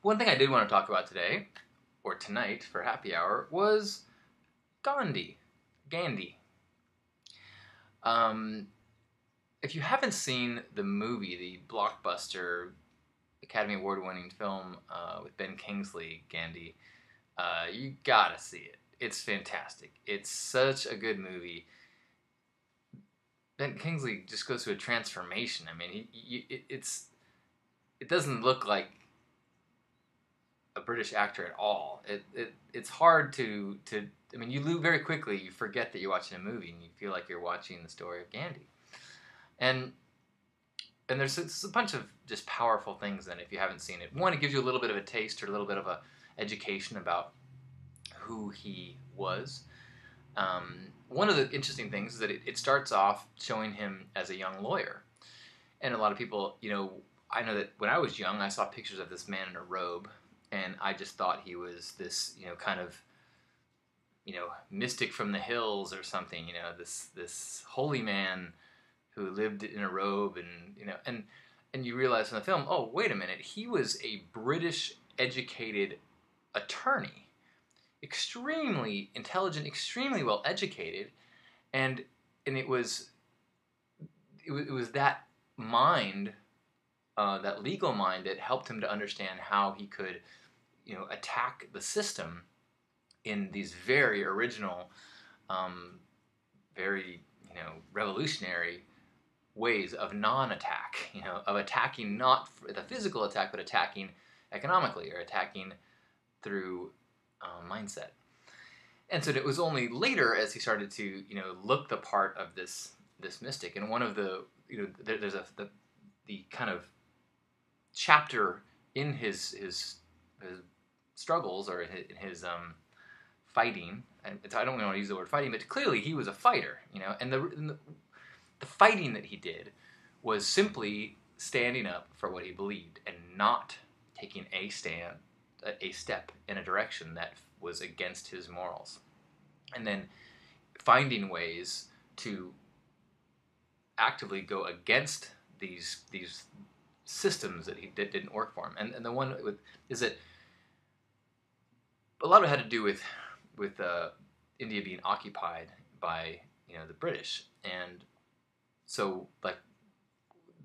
One thing I did want to talk about today, or tonight for happy hour, was Gandhi. Gandhi. Um, if you haven't seen the movie, the blockbuster Academy Award-winning film with Ben Kingsley, Gandhi, you gotta see it. It's fantastic. It's such a good movie. Ben Kingsley just goes through a transformation. I mean, it doesn't look like a British actor at all. It's hard to. I mean, you lose very quickly. You forget that you're watching a movie, and you feel like you're watching the story of Gandhi. And there's a bunch of just powerful things in it if you haven't seen it. One, it gives you a little bit of a taste or a little bit of a education about who he was. One of the interesting things is that it starts off showing him as a young lawyer. And a lot of people, I know that when I was young, I saw pictures of this man in a robe, and I just thought he was this, kind of, mystic from the hills or something, this holy man who lived in a robe, and you realize from the film, oh, wait a minute, he was a British educated attorney, extremely intelligent, extremely well educated, and it was that mind, that legal mind, that helped him to understand how he could, attack the system in these very original, very revolutionary ways of non-attack, of attacking not the physical attack, but attacking economically or attacking through mindset. And so it was only later as he started to, look the part of this mystic. And one of the, there's the kind of chapter in his struggles or in his fighting. And I don't want to use the word fighting, but clearly he was a fighter, and the fighting that he did was simply standing up for what he believed and not taking a step in a direction that was against his morals. And then finding ways to actively go against these systems that didn't work for him. And the one is that a lot of it had to do with India being occupied by the British. And so, like,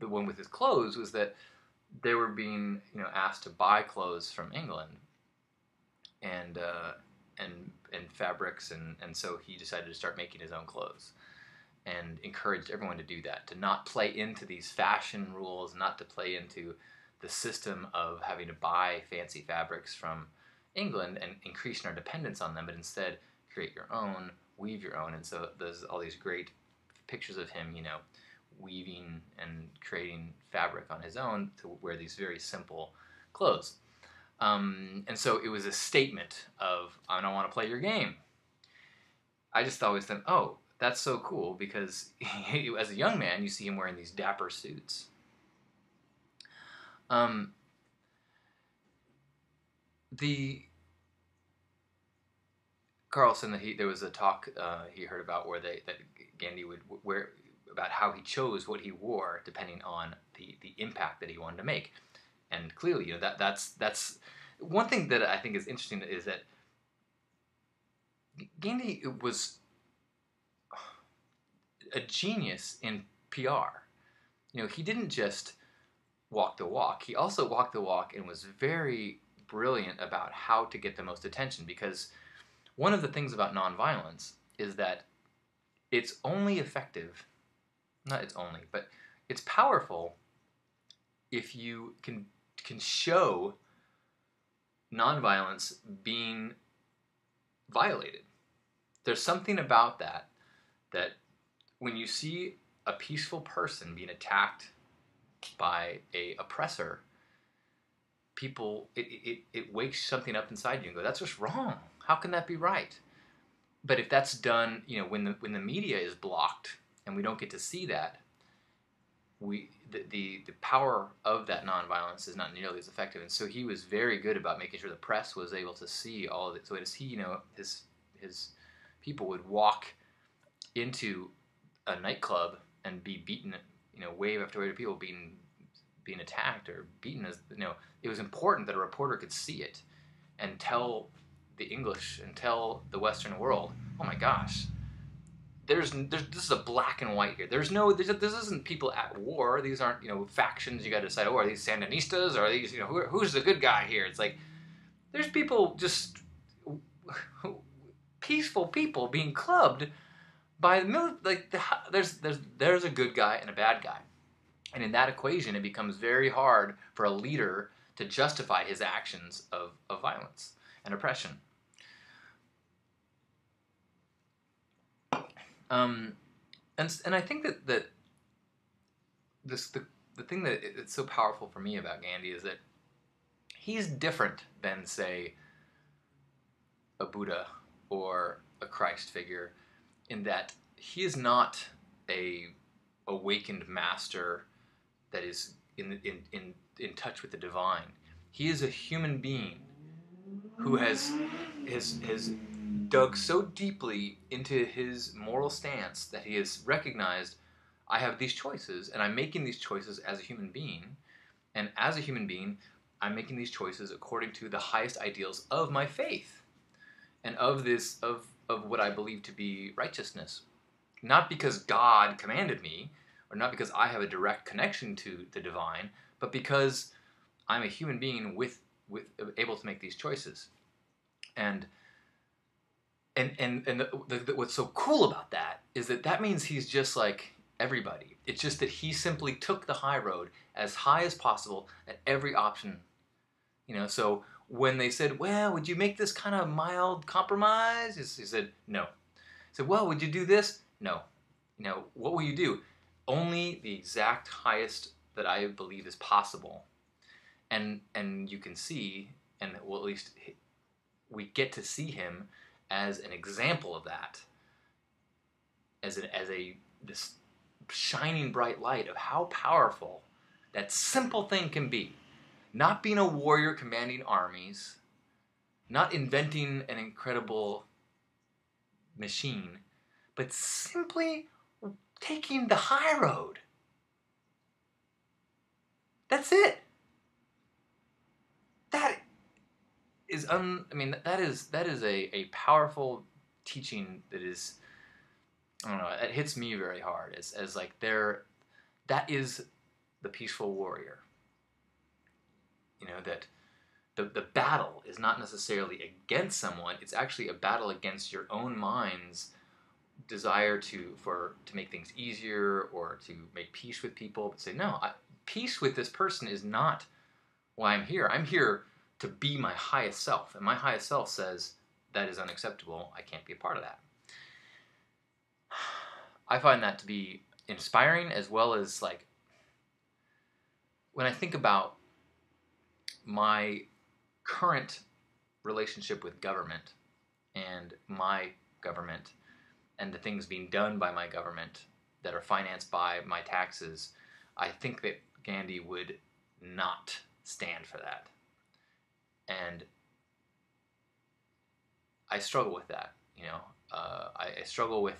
the one with his clothes was that they were being asked to buy clothes from England and fabrics, and so he decided to start making his own clothes and encouraged everyone to do that, to not play into these fashion rules, not to play into the system of having to buy fancy fabrics from England and increasing our dependence on them, but instead create your own, weave your own. And so there's all these great pictures of him, weaving and creating fabric on his own to wear these very simple clothes. And so it was a statement of, I don't want to play your game. I just always thought, oh, that's so cool, because as a young man, you see him wearing these dapper suits. The Carlson, that there was a talk he heard about where that Gandhi would wear, about how he chose what he wore depending on the impact that he wanted to make. And clearly, that's one thing that I think is interesting, is that Gandhi was a genius in PR. He didn't just walk the walk. He also walked the walk and was very brilliant about how to get the most attention, because one of the things about nonviolence is that it's only effective, not it's only, but it's powerful if you can show nonviolence being violated. There's something about that when you see a peaceful person being attacked by a oppressor, it wakes something up inside you and go, that's just wrong. How can that be right? But if that's done, when the media is blocked and we don't get to see that, the power of that nonviolence is not nearly as effective. And so he was very good about making sure the press was able to see all of it. So as he, his people would walk into a nightclub and be beaten, wave after wave of people being being attacked or beaten, it was important that a reporter could see it and tell the English and tell the Western world, oh my gosh, this is a black and white here. This isn't people at war. These aren't, factions you got to decide, oh, are these Sandinistas, or are these, who's the good guy here? It's like, there's people, just peaceful people being clubbed by the military. There's a good guy and a bad guy. And in that equation, it becomes very hard for a leader to justify his actions of violence and oppression. And I think that the thing that it's so powerful for me about Gandhi is that he's different than, say, a Buddha or a Christ figure, in that he is not a awakened master that is in touch with the divine. He is a human being who has dug so deeply into his moral stance that he has recognized, I have these choices, and I'm making these choices as a human being, and as a human being, I'm making these choices according to the highest ideals of my faith, and of what I believe to be righteousness. Not because God commanded me, or not because I have a direct connection to the divine, but because I'm a human being with able to make these choices. And what's so cool about that is that means he's just like everybody. It's just that he simply took the high road as high as possible at every option. So when they said, well, would you make this kind of mild compromise? He said, no. He said, well, would you do this? No. What will you do? Only the exact highest that I believe is possible. And you can see, and well, at least we get to see him as an example of that, as this shining bright light of how powerful that simple thing can be. Not being a warrior commanding armies, not inventing an incredible machine, but simply taking the high road. That's it. That is that is a powerful teaching that is, I don't know, it hits me very hard as like that is the peaceful warrior. That the battle is not necessarily against someone, it's actually a battle against your own mind's desire to make things easier, or to make peace with people, but say, no, peace with this person is not why I'm here. I'm here to be my highest self, and my highest self says that is unacceptable. I can't be a part of that. I find that to be inspiring, as well as, like, when I think about my current relationship with government and my government and the things being done by my government that are financed by my taxes, I think that Gandhi would not stand for that. And I struggle with that, I struggle with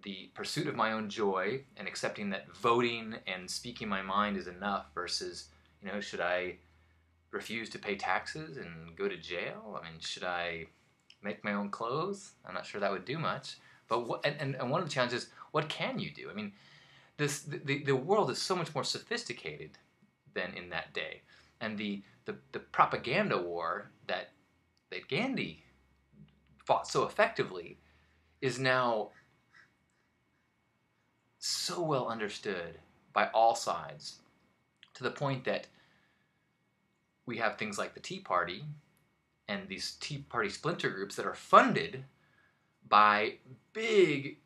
the pursuit of my own joy and accepting that voting and speaking my mind is enough versus, should I refuse to pay taxes and go to jail? I mean, should I make my own clothes? I'm not sure that would do much. But one of the challenges is, what can you do? I mean, the world is so much more sophisticated than in that day. And the propaganda war that Gandhi fought so effectively is now so well understood by all sides, to the point that we have things like the Tea Party and these Tea Party splinter groups that are funded by big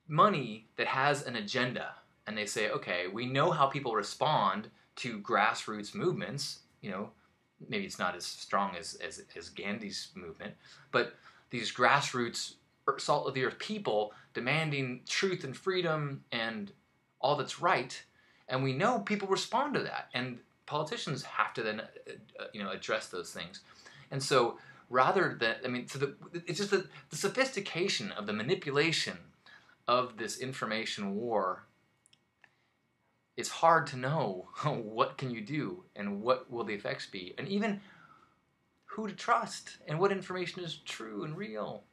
money that has an agenda. And they say, okay, we know how people respond to grassroots movements. Maybe it's not as strong as Gandhi's movement, but these grassroots salt of the earth people demanding truth and freedom and all that's right. And we know people respond to that. And politicians have to then, address those things. And so rather than, it's just the sophistication of the manipulation of this information war it's hard to know what can you do and what will the effects be, and even who to trust and what information is true and real.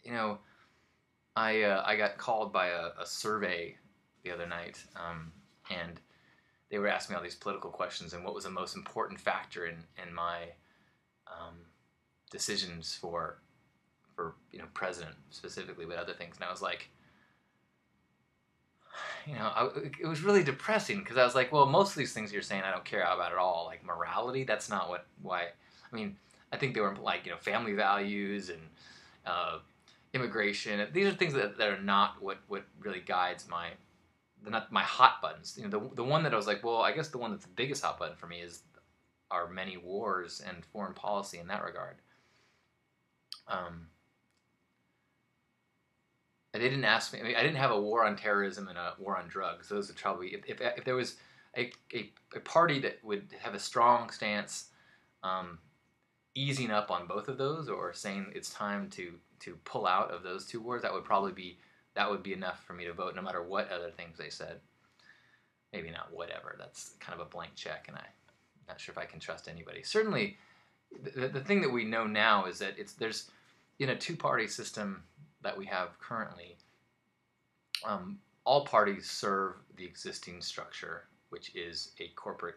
You know, I got called by a survey the other night, and they were asking me all these political questions and what was the most important factor in my um, decisions for president specifically, but other things. And I was like, it was really depressing because I was like, well, most of these things you're saying I don't care about at all. Like morality, that's not why. I mean, I think they were like family values and immigration. These are things that are not what really guides they're not my hot buttons. The one that I was like, well, I guess the one that's the biggest hot button for me is our many wars and foreign policy in that regard. And they didn't ask me. I mean, I didn't have a war on terrorism and a war on drugs. Those would probably, if there was a party that would have a strong stance, easing up on both of those, or saying it's time to pull out of those two wars, that would be enough for me to vote, no matter what other things they said. Maybe not whatever. That's kind of a blank check, and I'm not sure if I can trust anybody. Certainly, the thing that we know now is that there's in a two-party system that we have currently, all parties serve the existing structure, which is a corporatism,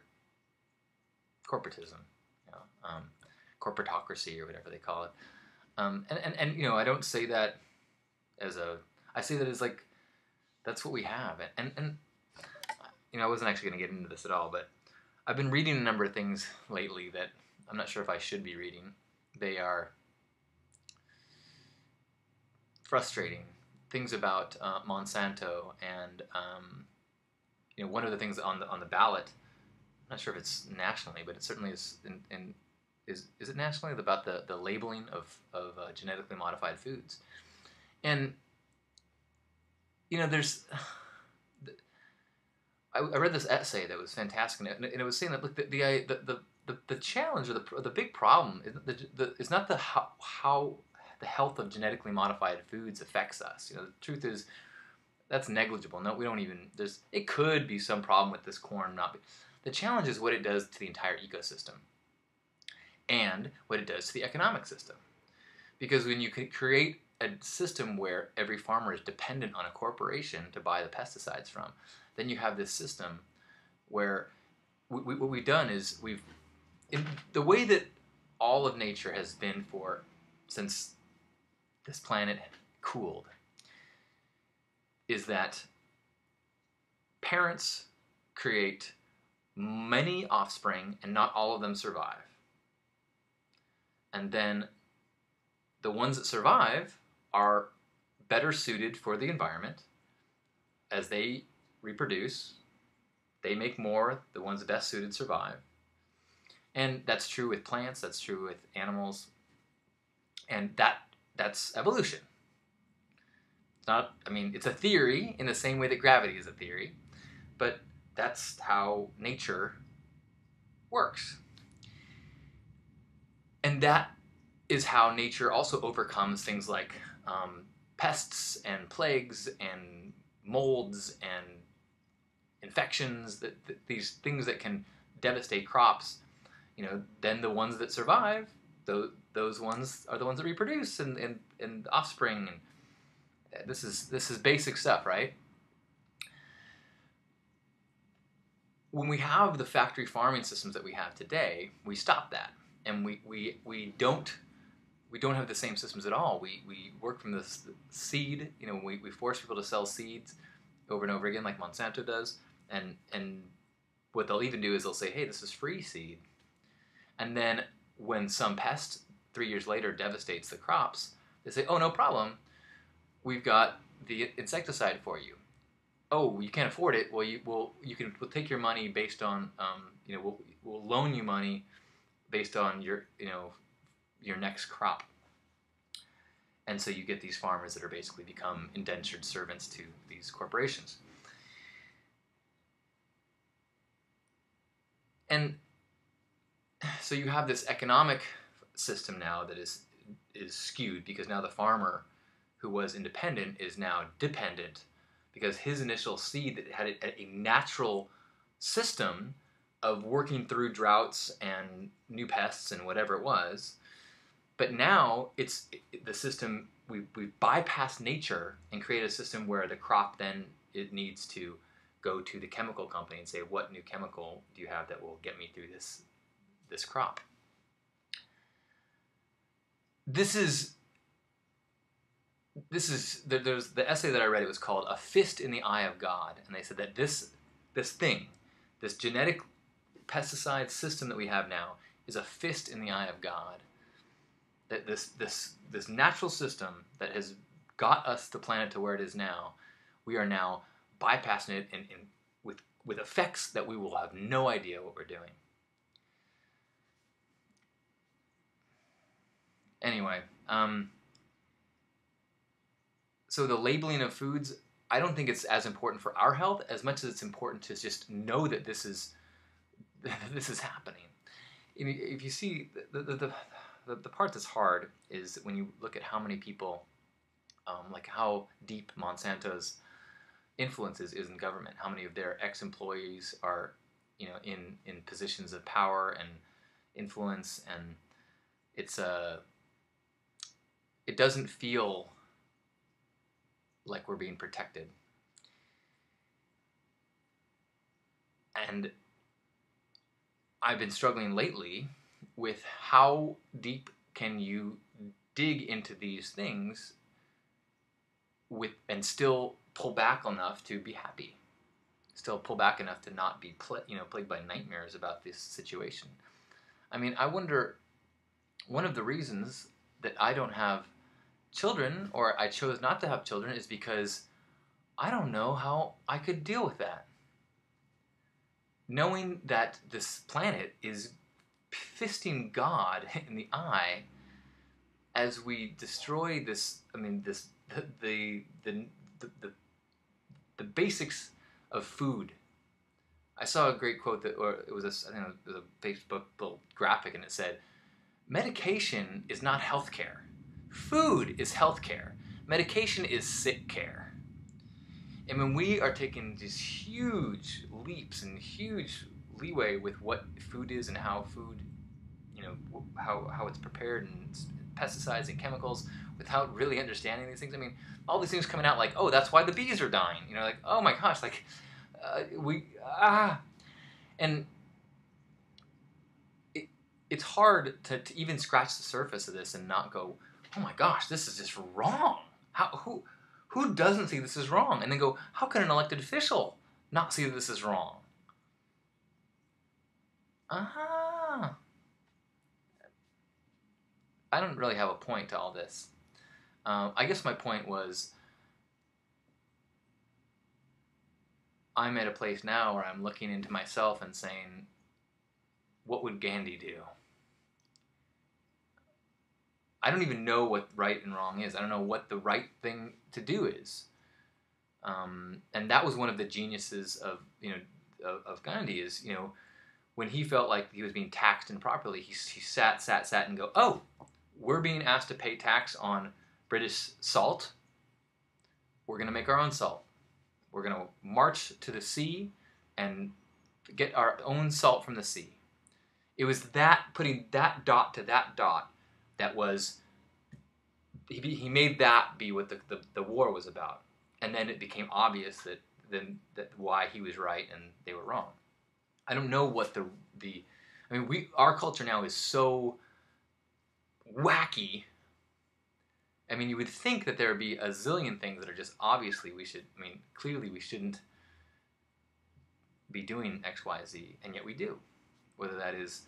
corporatocracy or whatever they call it. And I don't say that I say that as like that's what we have. And I wasn't actually going to get into this at all, but I've been reading a number of things lately that I'm not sure if I should be reading. They are frustrating things about Monsanto, and one of the things on the ballot. I'm not sure if it's nationally, but it certainly is. Is it nationally about the labeling of genetically modified foods? And there's. I read this essay that was fantastic, and it was saying that look, the challenge or the big problem is not how the health of genetically modified foods affects us. The truth is that's negligible. No, we don't even. It could be some problem with this corn not. The challenge is what it does to the entire ecosystem, and what it does to the economic system. Because when you can create a system where every farmer is dependent on a corporation to buy the pesticides from, then you have this system where what we've done is in the way that all of nature has been since this planet cooled, is that parents create many offspring and not all of them survive. And then the ones that survive are better suited for the environment. As they reproduce, they make more. The ones best suited survive. And that's true with plants, that's true with animals. And that's evolution. It's a theory in the same way that gravity is a theory, but that's how nature works. And that is how nature also overcomes things like pests and plagues and molds and infections, these things that can devastate crops. Then the ones that survive, those ones are the ones that reproduce and offspring. And this is basic stuff, right? When we have the factory farming systems that we have today, we stop that, and we don't have the same systems at all. We work from the seed. We force people to sell seeds over and over again, like Monsanto does, and what they'll even do is they'll say, hey, this is free seed. And then when some pest 3 years later devastates the crops, they say, oh, no problem. We've got the insecticide for you. Oh, you can't afford it. Well, we'll take your money based on, we'll loan you money based on your next crop. And so you get these farmers that are basically become indentured servants to these corporations. And so you have this economic system now that is skewed, because now the farmer who was independent is now dependent because his initial seed that had a natural system of working through droughts and new pests and whatever it was. But now the system, we've bypassed nature and created a system where the crop then it needs to go to the chemical company and say, what new chemical do you have that will get me through this crop? There's the essay that I read. It was called "A Fist in the Eye of God," and they said that this genetic pesticide system that we have now is a fist in the eye of God. That this natural system that has got us the planet to where it is now, we are now bypassing it and with effects that we will have no idea what we're doing. Anyway, so the labeling of foods, I don't think it's as important for our health as much as it's important to just know that this is happening. If you see the part that's hard is when you look at how many people, like how deep Monsanto's influence is in government, how many of their ex-employees are, in positions of power and influence, and it doesn't feel like we're being protected. And I've been struggling lately with how deep can you dig into these things and still pull back enough to be happy, still pull back enough to not be plagued by nightmares about this situation. I mean, I wonder, one of the reasons that I don't have children, or I chose not to have children, is because I don't know how I could deal with that. Knowing that this planet is fisting God in the eye as we destroy this. I mean, the basics of food. I saw a great quote I think it was a Facebook little graphic, and it said, "Medication is not healthcare. Food is healthcare. Medication is sick care." And when we are taking these huge leaps and huge leeway with what food is and how food, how it's prepared and pesticides and chemicals, without really understanding these things. I mean, all these things coming out like, oh, that's why the bees are dying. Like, oh my gosh, like and it's hard to even scratch the surface of this and not go, oh my gosh, this is just wrong. Who doesn't see this is wrong? And then go, how can an elected official not see that this is wrong? I don't really have a point to all this. I guess my point was, I'm at a place now where I'm looking into myself and saying, what would Gandhi do? I don't even know what right and wrong is. I don't know what the right thing to do is. And that was one of the geniuses of Gandhi is, when he felt like he was being taxed improperly, he sat and go, oh, we're being asked to pay tax on British salt. We're going to make our own salt. We're going to march to the sea and get our own salt from the sea. It was that, putting that dot to that dot, that was, he made that be what the war was about. And then it became obvious that why he was right and they were wrong. I don't know what our culture now is so wacky. I mean, you would think that there would be a zillion things that are just obviously clearly we shouldn't be doing X, Y, Z, and yet we do. Whether that is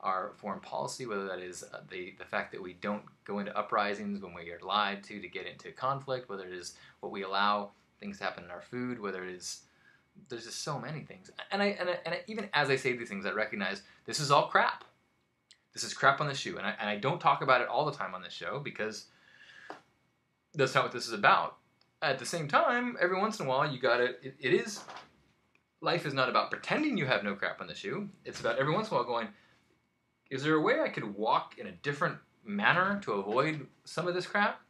our foreign policy, whether that is the fact that we don't go into uprisings when we are lied to get into conflict, whether it is what we allow things to happen in our food, whether it is, there's just so many things. And I even as I say these things, I recognize this is all crap. This is crap on the shoe, and I don't talk about it all the time on this show because that's not what this is about. At the same time, every once in a while, you gotta. It is. Life is not about pretending you have no crap on the shoe. It's about every once in a while going, is there a way I could walk in a different manner to avoid some of this crap?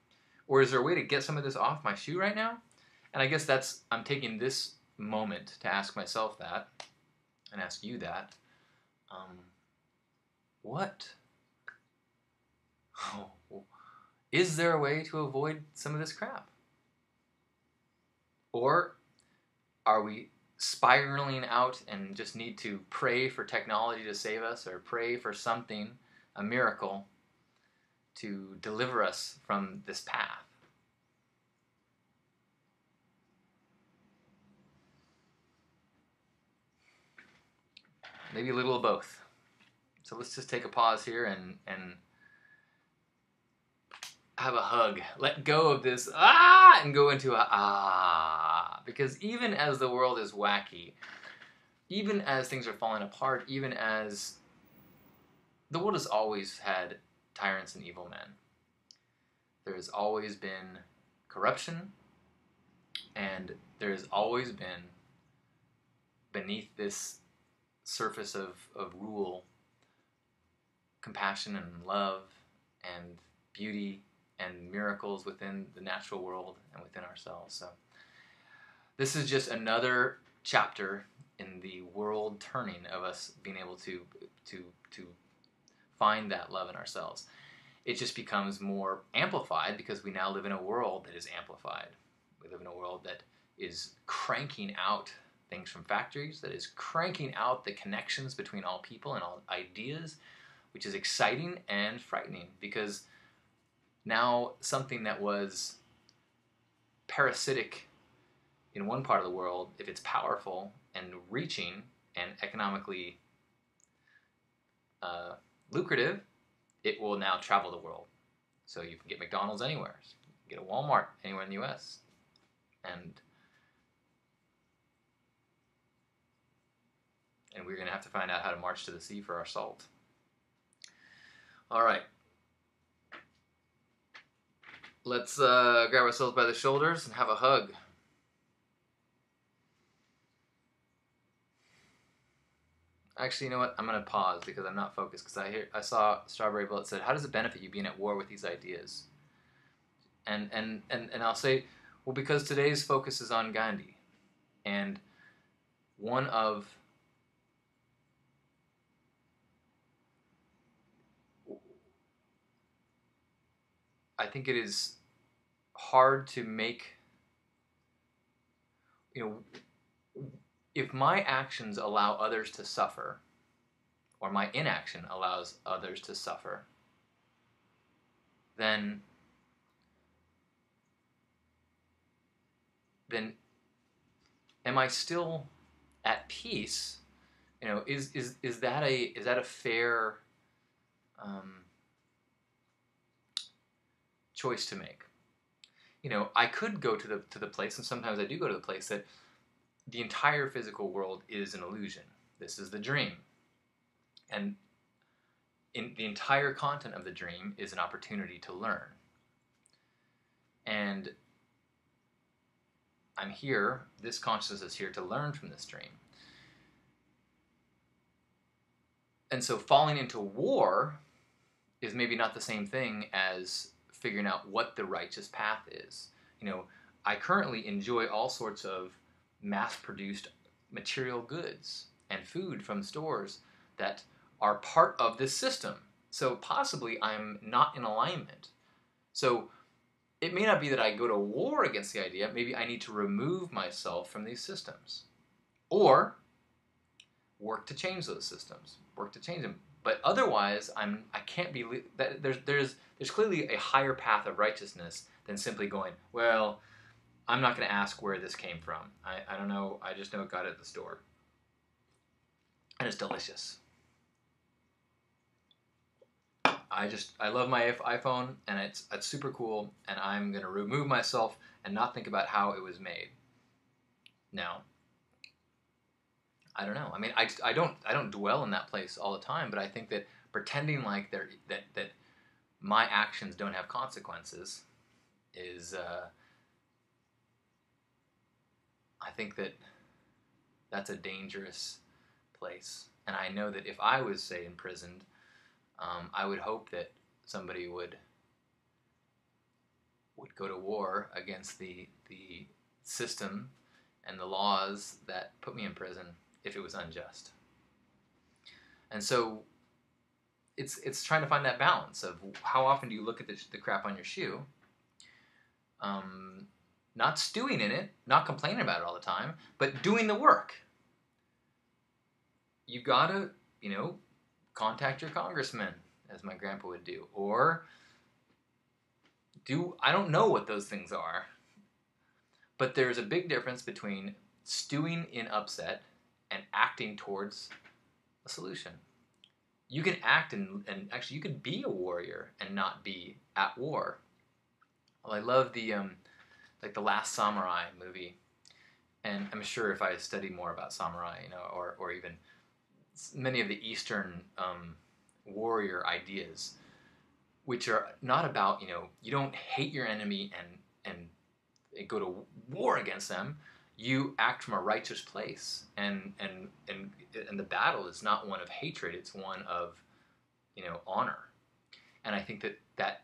Or is there a way to get some of this off my shoe right now? And I guess I'm taking this moment to ask myself that, and ask you that. What? Oh, is there a way to avoid some of this crap? Or are we spiraling out and just need to pray for technology to save us, or pray for something, a miracle, to deliver us from this path? Maybe a little of both. So let's just take a pause here and have a hug. Let go of this and go into a. Because even as the world is wacky, even as things are falling apart, even as the world has always had tyrants and evil men, there has always been corruption, and there has always been, beneath this surface of rule, compassion and love and beauty and miracles within the natural world and within ourselves. So this is just another chapter in the world turning of us being able to find that love in ourselves. It just becomes more amplified because we now live in a world that is amplified. We live in a world that is cranking out things from factories, that is cranking out the connections between all people and all ideas, which is exciting and frightening, because now something that was parasitic in one part of the world, if it's powerful and reaching and economically lucrative, it will now travel the world. So you can get McDonald's anywhere. You can get a Walmart anywhere in the US. And we're going to have to find out how to march to the sea for our salt. All right. Let's grab ourselves by the shoulders and have a hug. Actually, you know what? I'm going to pause because I'm not focused, because I saw Strawberry Bullet said, how does it benefit you being at war with these ideas? And I'll say, well, because today's focus is on Gandhi. And one of I think it is hard to make, if my actions allow others to suffer, or my inaction allows others to suffer, then am I still at peace? Is that a fair choice to make? I could go to the place, and sometimes I do go to the place, that the entire physical world is an illusion. This is the dream. And in the entire content of the dream is an opportunity to learn. And I'm here, this consciousness is here to learn from this dream. And so falling into war is maybe not the same thing as figuring out what the righteous path is. I currently enjoy all sorts of mass-produced material goods and food from stores that are part of this system. So possibly I'm not in alignment. So it may not be that I go to war against the idea. Maybe I need to remove myself from these systems, or work to change those systems, work to change them. But otherwise, I can't be. There's clearly a higher path of righteousness than simply going, well, I'm not going to ask where this came from. I don't know. I just know it got it at the store, and it's delicious. I love my iPhone, and it's super cool, and I'm going to remove myself and not think about how it was made. Now, I don't know. I mean, I don't dwell in that place all the time, but I think that pretending like that my actions don't have consequences is I think that's a dangerous place. And I know that if I was, say, imprisoned, I would hope that somebody would go to war against the system and the laws that put me in prison if it was unjust. And so it's trying to find that balance of how often do you look at the crap on your shoe, not stewing in it, not complaining about it all the time, but doing the work. You gotta, contact your congressman, as my grandpa would do, or I don't know what those things are, but there's a big difference between stewing in upset and acting towards a solution. You can act and actually you can be a warrior and not be at war. Well, I love the The Last Samurai movie, and I'm sure if I studied more about samurai, or even many of the Eastern warrior ideas, which are not about, you don't hate your enemy and go to war against them. You act from a righteous place, and the battle is not one of hatred; it's one of, honor. And I think that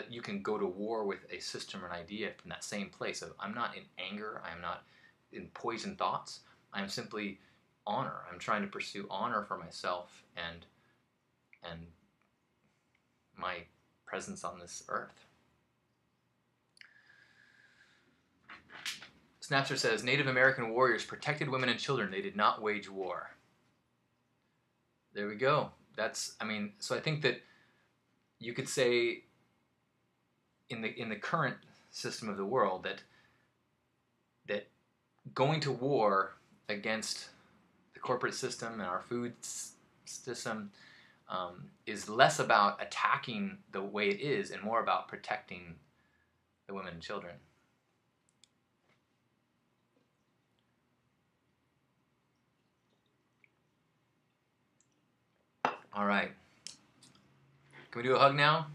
you can go to war with a system or an idea from that same place of I'm not in anger, I am not in poisoned thoughts. I'm simply honor. I'm trying to pursue honor for myself and my presence on this earth. Snapster says, Native American warriors protected women and children. They did not wage war. There we go. So I think that you could say in the current system of the world that going to war against the corporate system and our food system is less about attacking the way it is and more about protecting the women and children. All right. Can we do a hug now?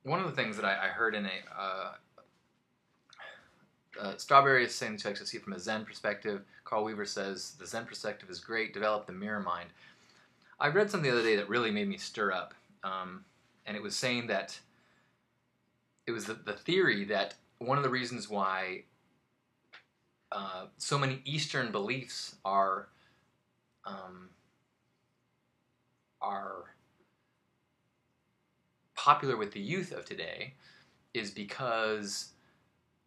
One of the things that I heard in Strawberry is saying to actually see it from a Zen perspective. Carl Weaver says the Zen perspective is great. Develop the mirror mind. I read something the other day that really made me stir up, and it was saying that it was the theory that one of the reasons why so many Eastern beliefs are popular with the youth of today is because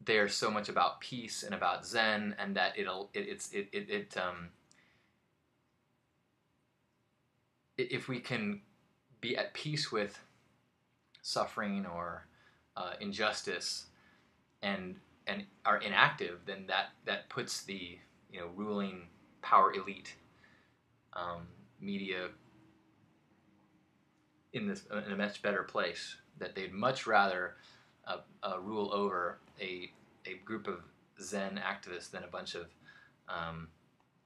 they are so much about peace and about Zen, and that if we can be at peace with suffering or injustice and are inactive, then that puts the ruling power elite media in a much better place. That they'd much rather rule over a group of Zen activists than a bunch of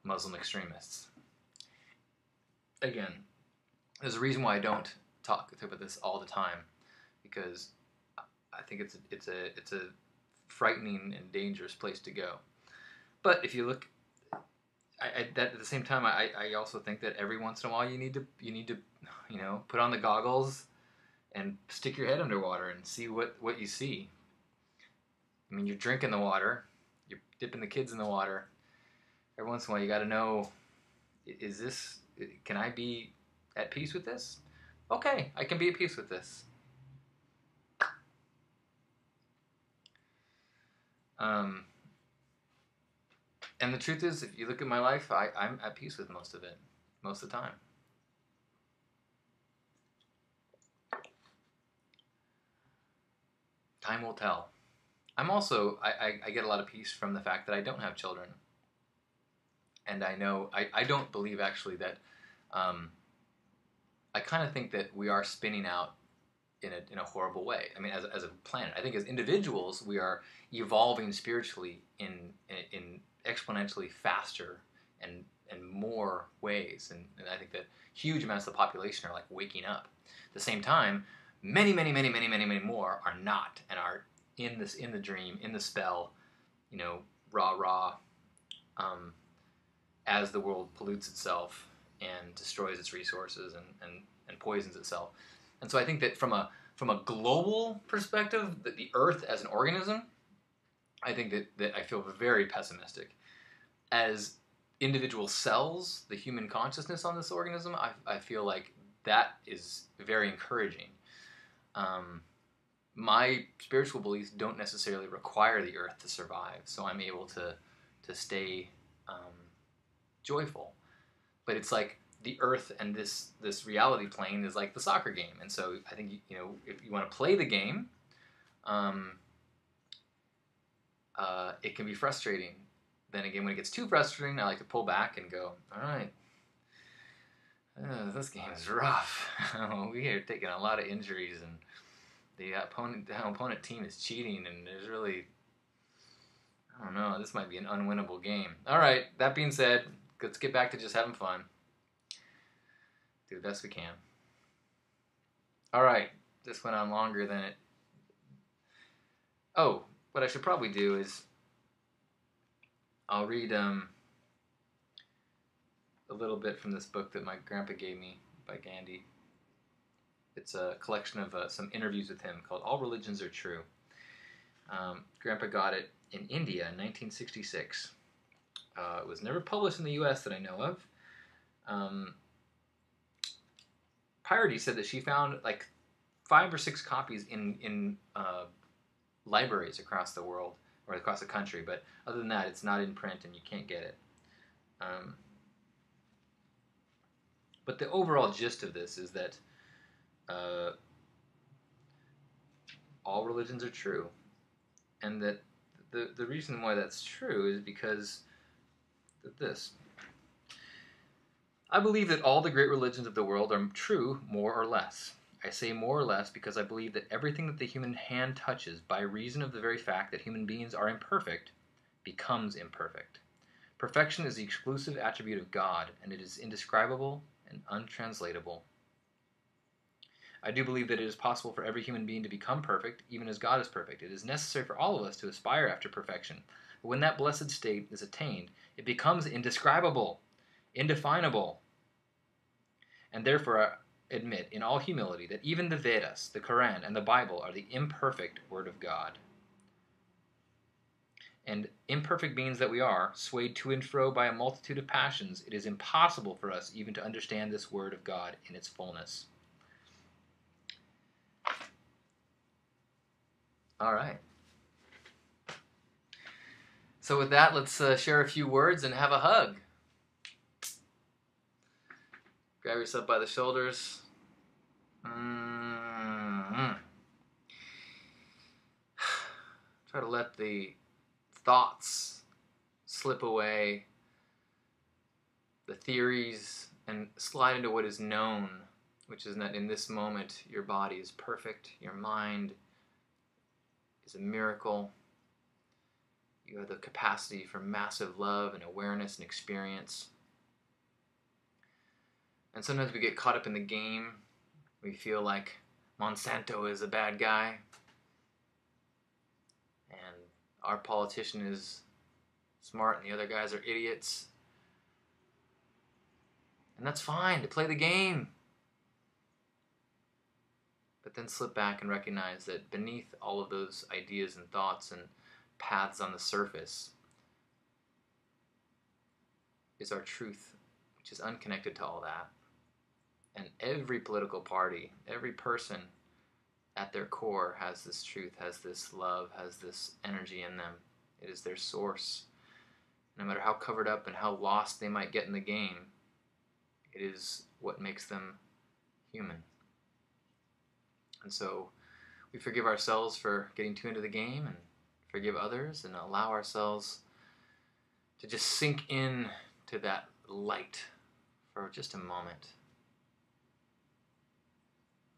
Muslim extremists. Again, there's a reason why I don't talk about this all the time, because I think it's a frightening and dangerous place to go. But if you look, at the same time, I also think that every once in a while you need to put on the goggles and stick your head underwater and see what you see. I mean, you're drinking the water, you're dipping the kids in the water. Every once in a while, you got to know: can I be at peace with this? Okay, I can be at peace with this. And the truth is, if you look at my life, I'm at peace with most of it, most of the time. Time will tell. I'm also, I get a lot of peace from the fact that I don't have children. And I know, I don't believe actually that, I kind of think that we are spinning out in a horrible way. I mean, as a planet, I think as individuals, we are evolving spiritually in exponentially faster and more ways. And I think that huge amounts of the population are like waking up. At the same time, many, many, many, many, many, many more are not, and are in the dream, in the spell, rah, as the world pollutes itself and destroys its resources and poisons itself. And so I think that from a global perspective, that the Earth as an organism, I think that I feel very pessimistic. As individual cells, the human consciousness on this organism, I feel like that is very encouraging. My spiritual beliefs don't necessarily require the Earth to survive, so I'm able to stay joyful. But it's like the Earth and this reality plane is like the soccer game, and so I think if you want to play the game, it can be frustrating. Then again, when it gets too frustrating, I like to pull back and go, all right, this game is rough. We are taking a lot of injuries, and the opponent team is cheating, and there's really, I don't know, this might be an unwinnable game. All right, that being said, let's get back to just having fun. Do the best we can. All right, this went on longer than it... Oh, what I should probably do is I'll read a little bit from this book that my grandpa gave me by Gandhi. It's a collection of some interviews with him called All Religions Are True. Grandpa got it in India in 1966. It was never published in the U.S. that I know of. Purity said that she found like 5 or 6 copies in libraries across the world, or across the country, but other than that, it's not in print and you can't get it. But the overall gist of this is that all religions are true, and that the reason why that's true is because of this. I believe that all the great religions of the world are true, more or less. I say more or less because I believe that everything that the human hand touches, by reason of the very fact that human beings are imperfect, becomes imperfect. Perfection is the exclusive attribute of God, and it is indescribable and untranslatable. I do believe that it is possible for every human being to become perfect, even as God is perfect. It is necessary for all of us to aspire after perfection. But when that blessed state is attained, it becomes indescribable, indefinable. And therefore I admit in all humility that even the Vedas, the Quran, and the Bible are the imperfect Word of God. And imperfect beings that we are, swayed to and fro by a multitude of passions, it is impossible for us even to understand this Word of God in its fullness. All right. So with that, let's share a few words and have a hug. Grab yourself by the shoulders. Try to let the thoughts slip away, the theories, and slide into what is known, which is that in this moment your body is perfect, your mind is a miracle, you have the capacity for massive love and awareness and experience. And sometimes we get caught up in the game. We feel like Monsanto is a bad guy, and our politician is smart and the other guys are idiots. And that's fine to play the game. But then slip back and recognize that beneath all of those ideas and thoughts and paths on the surface is our truth, which is unconnected to all that. And every political party, every person at their core has this truth, has this love, has this energy in them. It is their source. No matter how covered up and how lost they might get in the game, it is what makes them human. And so we forgive ourselves for getting too into the game, and forgive others, and allow ourselves to just sink in to that light for just a moment.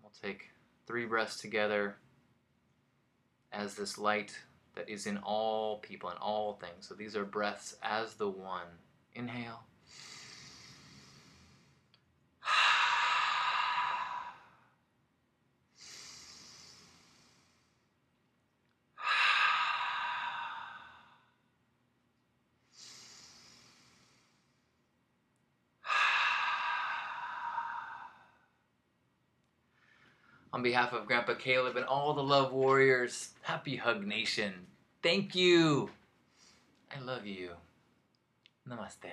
We'll take 3 breaths together as this light that is in all people and all things. So these are breaths as the one. Inhale. On behalf of Grandpa Caleb and all the Love Warriors, happy Hug Nation. Thank you. I love you. Namaste.